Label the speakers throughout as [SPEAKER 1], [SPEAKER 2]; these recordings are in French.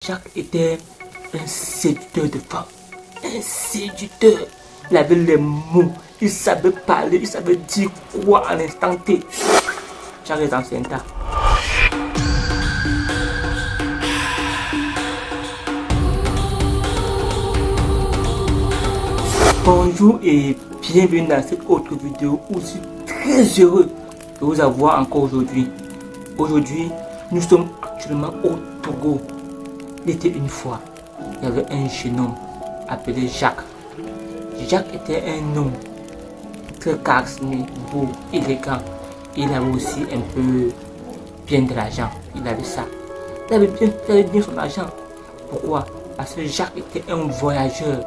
[SPEAKER 1] Jacques était un séducteur de femmes. Un séducteur. Il avait les mots. Il savait parler. Il savait dire quoi à l'instant T. Jacques est ancien tas. Bonjour et bienvenue dans cette autre vidéo où je suis très heureux de vous avoir encore aujourd'hui. Aujourd'hui, nous sommes actuellement au Togo. Il était une fois, il y avait un jeune homme appelé Jacques. Jacques était un homme très charismatique, beau, élégant. Il avait aussi un peu bien de l'argent. Il avait ça. Il avait bien son argent. Pourquoi? Parce que Jacques était un voyageur.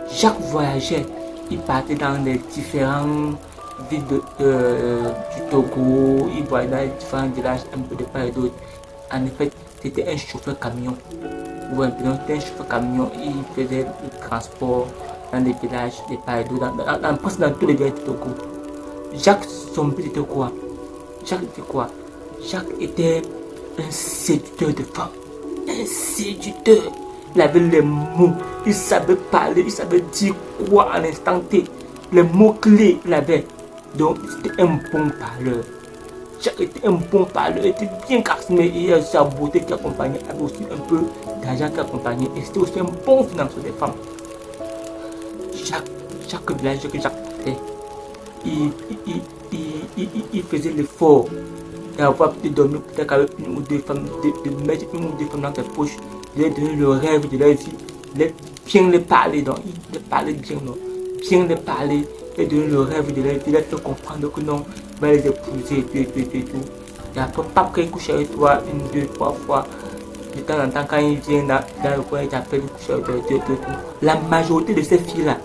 [SPEAKER 1] Jacques voyageait. Il partait dans les différentes villes du Togo. Il voyageait dans les différents villages un peu de part et d'autre. En effet, c'était un chauffeur camion. Donc c'était un chauffeur camion. Il faisait le transport dans les villages de part et d'autre. Dans tous les villages du Togo. Jacques, son but était quoi? Jacques était quoi? Jacques était un séducteur de femmes. Un séducteur. Il avait les mots, il savait parler, il savait dire quoi à l'instant T. Les mots clés, il avait. Donc, c'était un bon parleur. Jacques était un bon parleur, il était bien charismatique. Il avait sa beauté qui accompagnait, il avait aussi un peu d'argent qui accompagnait. Et c'était aussi un bon financier des femmes. Chaque village que Jacques faisait, il faisait l'effort d'avoir peut-être dormi peut-être avec une ou deux femmes, de mettre une ou deux femmes dans ses poches. De leur donner le rêve de leur vie, bien les parler, donc de parler bien, non, bien les parler, et donner le rêve de leur vie, de leur faire comprendre que non, il va les épouser, tout. Et après, pas qu'il couche avec toi une, deux, trois fois, de temps en temps, quand il vient dans le coin, il t'appelle, il couche avec toi, tout. La majorité de ces filles-là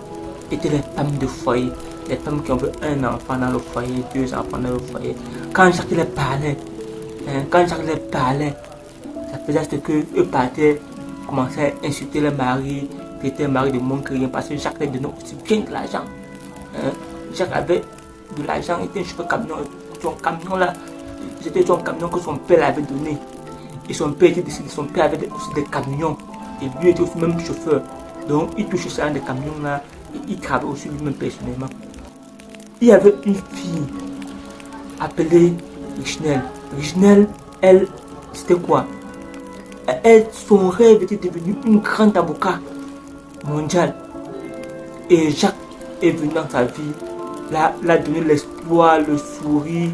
[SPEAKER 1] étaient les femmes de foyer, les femmes qui ont eu un enfant dans le foyer, deux enfants dans le foyer. Quand Jacques les parlait, ça faisait ce que eux partaient, commençaient à insulter les maris, qui étaient maris de mon rien, parce que Jacques les donnait aussi bien de l'argent. Jacques avait de l'argent, il était un chauffeur camion. Son camion là, c'était son camion que son père avait donné. Et son père était décédé, son père avait aussi des camions. Et lui était aussi même chauffeur. Donc il touchait ça dans des camions là, et il travaillait aussi lui-même personnellement. Il y avait une fille appelée Richnel. Richnel, elle, c'était quoi? Elle, son rêve était devenu une grande avocat mondiale. Et Jacques est venu dans sa vie, l'a donné l'espoir, le sourire,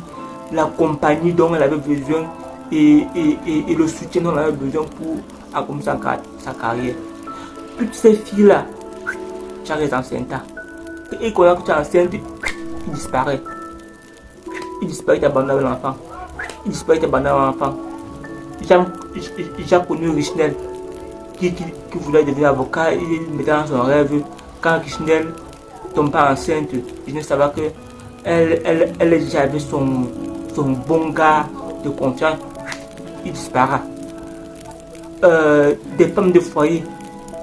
[SPEAKER 1] la compagnie dont elle avait besoin et le soutien dont elle avait besoin pour accomplir sa carrière. Toutes ces filles-là, Jacques est enceinte. Et quand tu es enceinte, il disparaît. Il disparaît, il abandonne l'enfant. J'ai connu Richnel qui voulait devenir avocat. Il mettait dans son rêve. Quand Richnel tombe enceinte, Richnel savait que elle avait son bon gars de confiance. Il disparaît. Des femmes de foyer,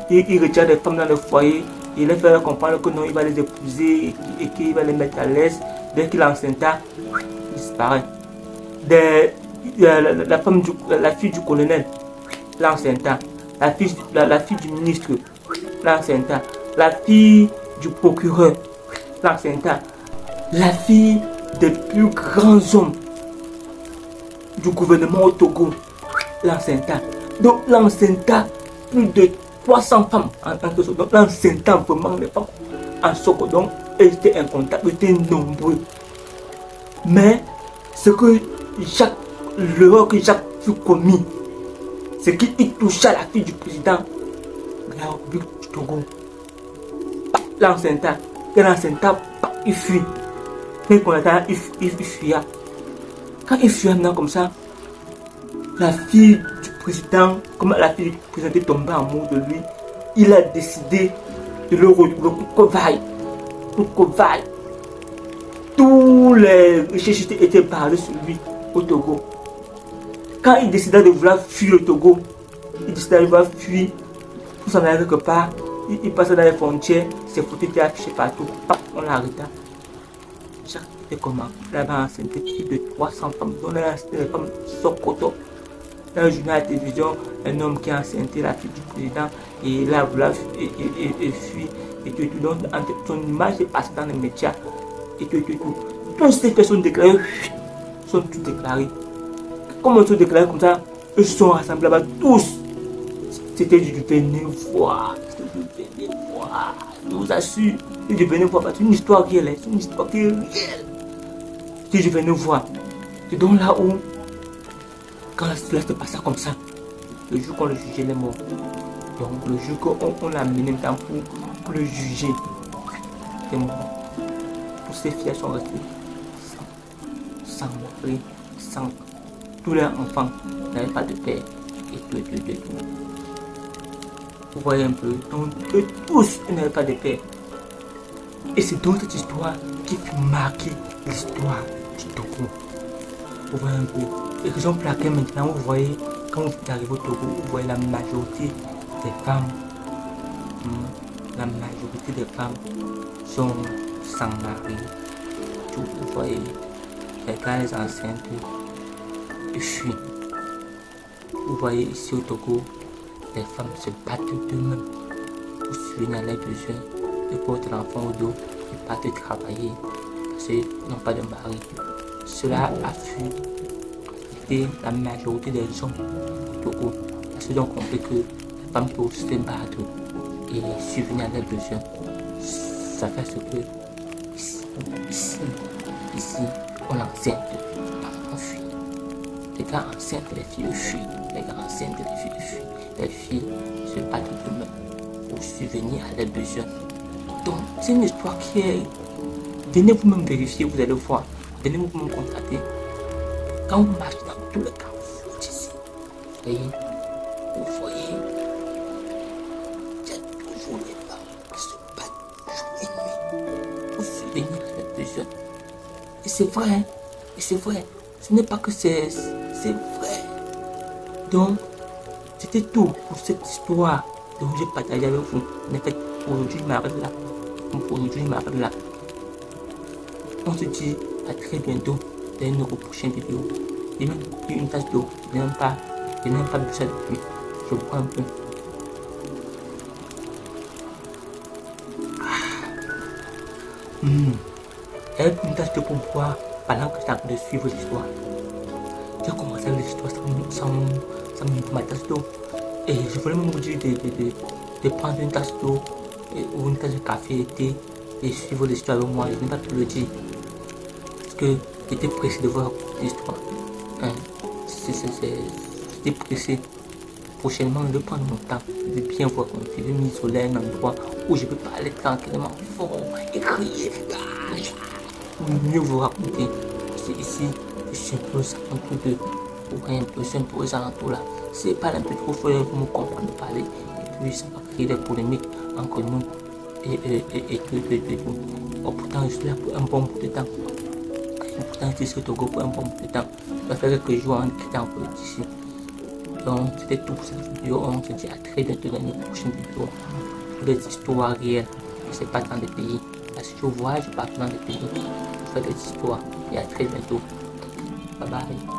[SPEAKER 1] il retire des femmes dans le foyer. Il les fait comprendre que non, il va les épouser et qu'il va les mettre à l'aise. Dès qu'il est enceinte, il disparaît. La fille du colonel, l'enceinte, la fille du ministre, l'enceinte, la fille du procureur, l'enceinte, la fille des plus grands hommes du gouvernement au Togo, l'enceinte. Donc l'enceinte, plus de 300 femmes en tant que ça. Donc l'enceinte, vraiment les femmes en Soko. Donc elles étaient incomptables, elles étaient nombreux. Mais ce que l'erreur que Jacques fut commis, c'est qu'il toucha la fille du président de la République du Togo. L'enceinte, il fuit. Il fuya. Quand il fuya maintenant comme ça, la fille du président, comme la fille du président est tombée en amour de lui, il a décidé de le retrouver pour que vaille. Tous les richesses étaient basées sur lui au Togo. Quand il décida de vouloir fuir le Togo, il décida de vouloir fuir pour s'en aller quelque part. Il passait dans les frontières, ses photos étaient affichées partout. On l'arrêta. Jacques était comment? Il avait enceinté plus de 300 femmes, dont les femmes Sokoto. dans le journal à la télévision, un homme qui a enceinté la fille du président et là, voilà, et fuit, et tout, donc son image est passée dans les médias, et tout. Toutes ces personnes déclarées sont toutes déclarées. Comment sont déclarées comme ça? Ils sont rassemblés là-bas tous. C'était du venez voir. Je vous assure, si je venais voir, c'est une histoire réelle, c'est une histoire qui est réelle. Si je venais voir, c'est donc là où, quand cela se passait comme ça, le jour qu'on le jugeait les morts, donc le jour qu'on l'a amené maintenant pour le juger, les morts, tous ces filles sont restées sans mari, sans tous leurs enfants, n'avaient pas de père, et tout. Vous voyez un peu, donc eux tous n'avaient pas de père. Et c'est donc cette histoire qui fait marquer l'histoire du Togo. Vous voyez un peu. Et raison pour laquelle maintenant vous voyez, quand vous arrivez au Togo, vous voyez la majorité des femmes. La majorité des femmes sont sans mari. Tout, vous voyez, quand les enceintes fuient. Vous voyez ici au Togo, les femmes se battent d'eux-mêmes pour subvenir à leurs besoins. Ils portent l'enfant au dos et partent travailler parce qu'ils n'ont pas de mari. Cela affecte la majorité des hommes au Togo parce qu'ils ont compris que les femmes peuvent se battre et subvenir à leurs besoins. Ça fait ce que ici on enceinte, on fuit. Les gars enceintes, les filles fuient. Les gars enceintes, les filles fuient. Les filles se battent d'eux-mêmes pour subvenir à leurs besoins. Donc, c'est une histoire qui est... Venez vous-même vérifier, vous allez voir. Venez vous-même constater. Quand vous marchez dans tout le camp, ici, vous voyez, il y a toujours les femmes qui se battent jour et nuit pour subvenir à leurs besoins. Et c'est vrai, ce n'est pas que c'est vrai. Donc, c'était tout pour cette histoire dont j'ai partagé avec vous. En fait, aujourd'hui, je m'arrête là. On se dit à très bientôt dans une prochaine vidéo. J'ai même pris une tasse d'eau. Je n'ai même pas bu ça depuis. Je bois un peu. J'ai pris une tasse d'eau pour boire pendant que j'étais en train de suivre l'histoire. J'ai commencé avec l'histoire sans ma tasse d'eau. Et je voulais même vous dire de prendre une tasse d'eau ou une tasse de café et thé et suivre l'histoire avec moi. Je n'ai pas pu le dire. Parce que j'étais pressé de voir l'histoire. J'étais pressé. Prochainement, je vais prendre mon temps. Je vais bien voir mon film. Je vais m'isoler à un endroit où je peux parler tranquillement fort et crier. Pour mieux vous raconter. C'est ici, je suis un peu sans tout de. Vous voyez un peu, je suis un peu aux alentours là. C'est pas un peu trop fort, vous me comprendre de parler. Et puis ça va créer des polémiques entre nous. Et tout. Oh, pourtant, je suis là pour un bon bout de temps. Pourtant, je suis au Togo pour un bon bout de temps. Ça fait quelques jours en quittant ici. Donc, c'était tout pour cette vidéo. On se dit à très bientôt dans une prochaine vidéo. Pour des histoires réelles. Je ne sais pas dans des pays. Parce que je voyage partout dans des pays. Je fais des histoires. Et à très bientôt. Bye bye.